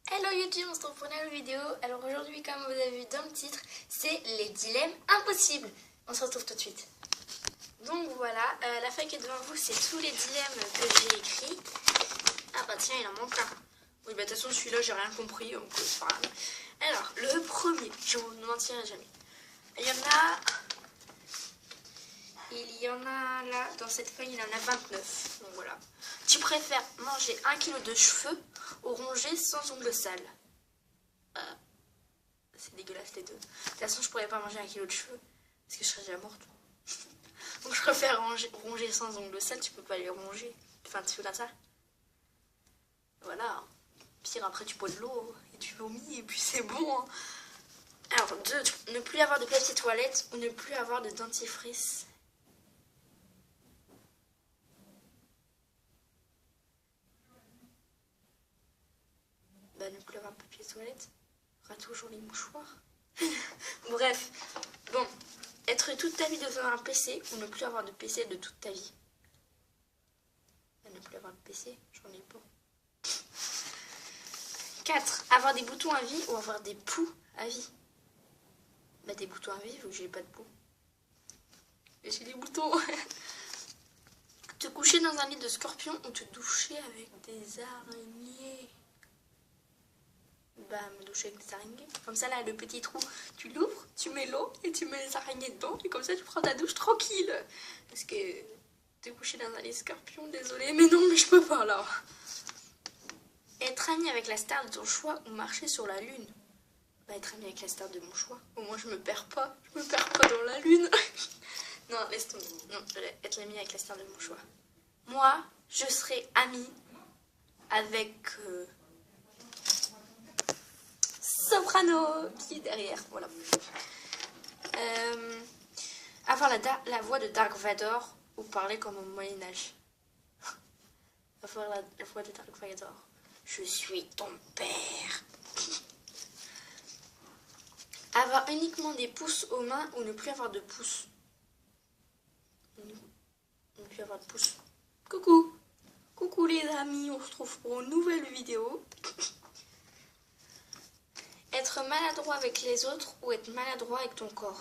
Hello YouTube, on se retrouve pour une nouvelle vidéo. Alors aujourd'hui, comme vous avez vu dans le titre, c'est les dilemmes impossibles. On se retrouve tout de suite. Donc voilà, la feuille qui est devant vous, c'est tous les dilemmes que j'ai écrits. Ah bah tiens, il en manque un. Oui bah de toute façon celui-là j'ai rien compris, donc c'est pas grave. Alors, le premier, je vous mentirai jamais. Il y en a là, dans cette feuille, il y en a 29. Donc voilà. Tu préfères manger 1 kg de cheveux ou ronger sans ongles sales? C'est dégueulasse les deux. De toute façon, je pourrais pas manger 1 kg de cheveux parce que je serais déjà morte. Donc je préfère ronger sans ongles sales, tu peux pas les ronger. Enfin, tu fais comme ça. Voilà. Pire, après tu bois de l'eau et tu vomis et puis c'est bon. Hein. Alors, 2. Ne plus avoir de papier toilette ou ne plus avoir de dentifrice. Bah, ne plus avoir de papier toilette. On aura toujours les mouchoirs. Bref. Bon. Être toute ta vie devant un PC ou ne plus avoir de PC de toute ta vie. Bah, ne plus avoir de PC, j'en ai pas. 4. Avoir des boutons à vie ou avoir des poux à vie. Bah, des boutons à vie, vu que j'ai pas de poux. Et j'ai des boutons. Te coucher dans un lit de scorpion ou te doucher avec des araignées. Bah, me doucher avec des araignées. Comme ça, là, le petit trou, tu l'ouvres, tu mets l'eau et tu mets les araignées dedans. Et comme ça, tu prends ta douche tranquille. Parce que te coucher dans un lit de scorpion, désolé, mais non, mais je peux pas, là. Être ami avec la star de ton choix ou marcher sur la lune. Bah, être ami avec la star de mon choix. Au moins, je me perds pas. Je me perds pas dans la lune. Non, laisse tomber. Non, je vais être l'ami avec la star de mon choix. Moi, je serai amie avec Soprano qui est derrière. Voilà. Avoir la voix de Dark Vador ou parler comme au Moyen-Âge. Avoir la voix de Dark Vador. Je suis ton père. Avoir uniquement des pouces aux mains ou ne plus avoir de pouces. Ne plus avoir de pouces. Coucou. Coucou les amis, on se retrouve pour une nouvelle vidéo. Être maladroit avec les autres ou être maladroit avec ton corps.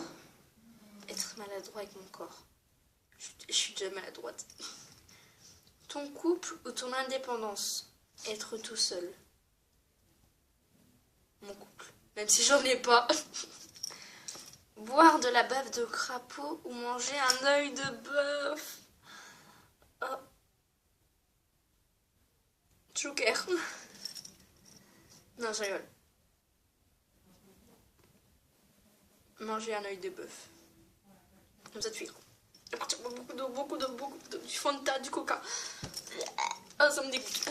Être maladroit avec mon corps. Je suis déjà maladroite. Ton couple ou ton indépendance. Être tout seul. Mon couple. Même si j'en ai pas. Boire de la bave de crapaud ou manger un œil de bœuf. Oh. Joker. Non, je rigole. Manger un œil de bœuf. Comme ça, tu es. Beaucoup d'eau, du Fanta, du Coca. Ah, ça me dégoûte.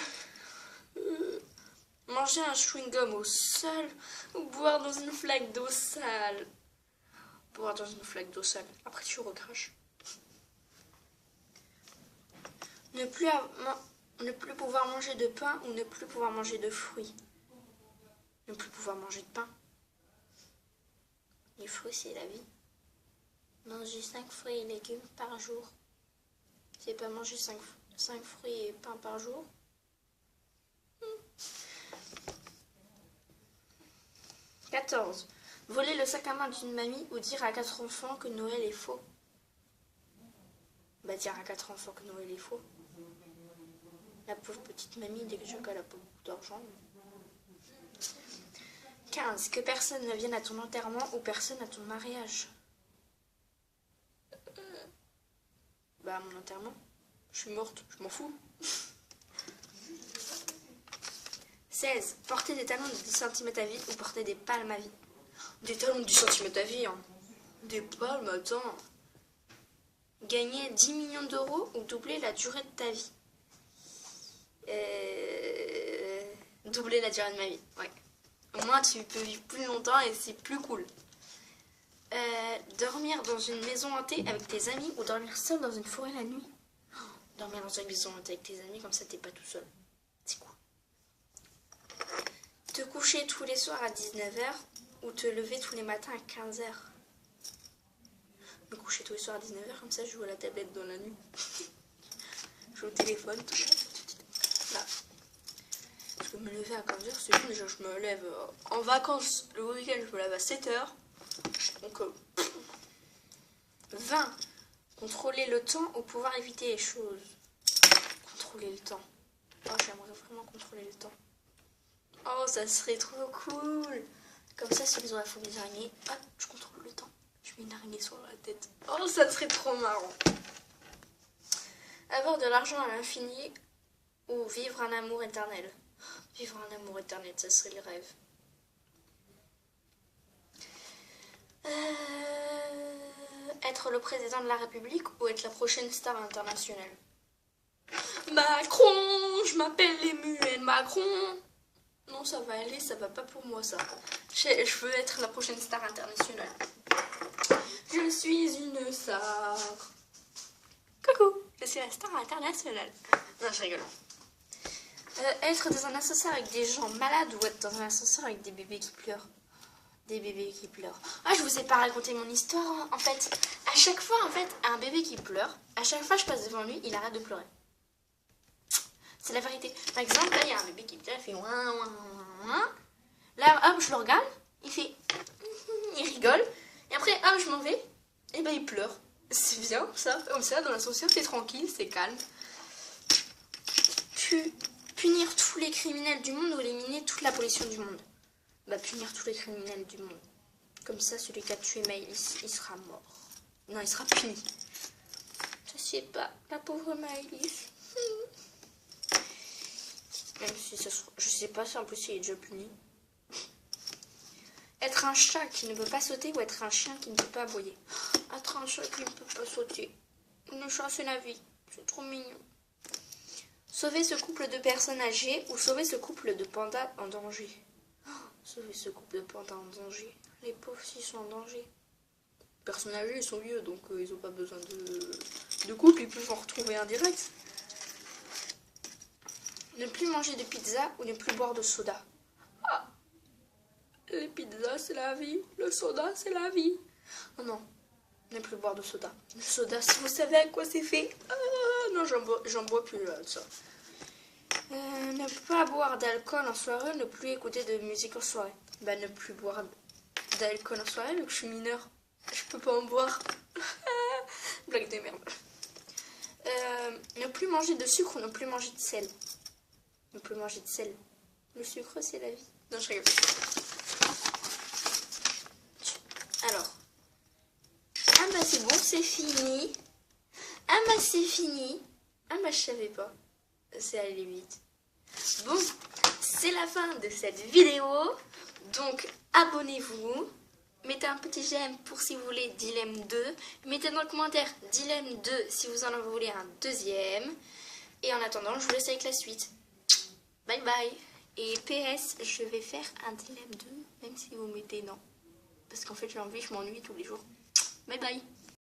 Manger un chewing-gum au sol ou boire dans une flaque d'eau sale. Boire dans une flaque d'eau sale. Après, tu recraches. Ne plus pouvoir manger de pain ou ne plus pouvoir manger de fruits. Ne plus pouvoir manger de pain. Les fruits, c'est la vie. Manger 5 fruits et légumes par jour. C'est pas manger 5 fruits et pain par jour. 14. Voler le sac à main d'une mamie ou dire à 4 enfants que Noël est faux. Bah, dire à 4 enfants que Noël est faux. La pauvre petite mamie, dès que je vois qu'elle a pas beaucoup d'argent. 15. Que personne ne vienne à ton enterrement ou personne à ton mariage. Bah, à mon enterrement. Je suis morte, je m'en fous. 16. Porter des talons de 10 cm à vie ou porter des palmes à vie. Des talons de 10 cm à vie, hein. Des palmes, attends. Gagner 10 millions d'euros ou doubler la durée de ta vie. Doubler la durée de ma vie, ouais. Au moins, tu peux vivre plus longtemps et c'est plus cool. Dormir dans une maison hantée avec tes amis ou dormir seul dans une forêt la nuit. Dormir dans une maison hantée avec tes amis, comme ça t'es pas tout seul. C'est cool. Te coucher tous les soirs à 19h ou te lever tous les matins à 15h. Me coucher tous les soirs à 19h, comme ça je joue à la tablette dans la nuit. Je joue au téléphone, tout ça. Là. Je que me lever à 15h, c'est bon, déjà je me lève en vacances, le week-end je me lève à 7h. Donc 20. Contrôler le temps ou pouvoir éviter les choses. Contrôler le temps. Oh, j'aimerais vraiment contrôler le temps. Oh, ça serait trop cool. Comme ça, si ils ont la phobie des araignées, hop, je contrôle le temps. Je mets une araignée sur la tête. Oh, ça serait trop marrant. Avoir de l'argent à l'infini ou vivre un amour éternel. Vivre un amour éternel, ça serait le rêve. Être le président de la République ou être la prochaine star internationale. Macron, je m'appelle Emmanuel Macron. Non, ça va aller, ça va pas pour moi ça. Je veux être la prochaine star internationale. Je suis une star. Coucou, je suis la star internationale. Non, je rigole. Être dans un ascenseur avec des gens malades ou être dans un ascenseur avec des bébés qui pleurent. Des bébés qui pleurent. Ah, je vous ai pas raconté mon histoire. Hein. En fait, à chaque fois, un bébé qui pleure, à chaque fois je passe devant lui, il arrête de pleurer. C'est la vérité. Par exemple, là, il y a un bébé qui pleure, il fait ouin, ouin, ouin. Là, hop, je le regarde, il fait... Il rigole. Et après, hop, je m'en vais. Et ben, il pleure. C'est bien, ça. Comme ça, dans l'ascenseur, c'est tranquille, c'est calme. Punir tous les criminels du monde ou éliminer toute la pollution du monde. Bah, punir tous les criminels du monde. Comme ça, celui qui a tué Maëlys, il sera mort. Non, il sera puni. Je sais pas, la pauvre Maëlys. Même si ça sera... Je sais pas si en plus il est déjà puni. Être un chat qui ne peut pas sauter ou être un chien qui ne peut pas aboyer. Être un chat qui ne peut pas sauter. Le chat, c'est la vie. C'est trop mignon. Sauver ce couple de personnes âgées ou sauver ce couple de pandas en danger. Sauver ce couple de pandas en danger. Les pauvres, s'ils sont en danger. Les personnes âgées, ils sont vieux, donc ils n'ont pas besoin de couple. Ils peuvent en retrouver un direct. Ne plus manger de pizza ou ne plus boire de soda. Ah, les pizzas, c'est la vie. Le soda, c'est la vie. Oh non, ne plus boire de soda. Le soda, si vous savez à quoi c'est fait. Ah, non, j'en bois plus de ça. Ne pas boire d'alcool en soirée, ne plus écouter de musique en soirée. Bah, ne plus boire d'alcool en soirée, vu que je suis mineure. Je peux pas en boire. Blague de merde. Ne plus manger de sucre ou ne plus manger de sel. Ne plus manger de sel. Le sucre, c'est la vie. Non, je rigole. Alors. Ah bah c'est bon, c'est fini. Ah bah c'est fini. Ah bah je savais pas. C'est allé vite. Bon, c'est la fin de cette vidéo. Donc, abonnez-vous. Mettez un petit j'aime pour si vous voulez Dilemme 2. Mettez dans le commentaire Dilemme 2 si vous en voulez un deuxième. Et en attendant, je vous laisse avec la suite. Bye bye. Et PS, je vais faire un Dilemme 2, même si vous mettez non. Parce qu'en fait, j'ai envie, je m'ennuie tous les jours. Bye bye.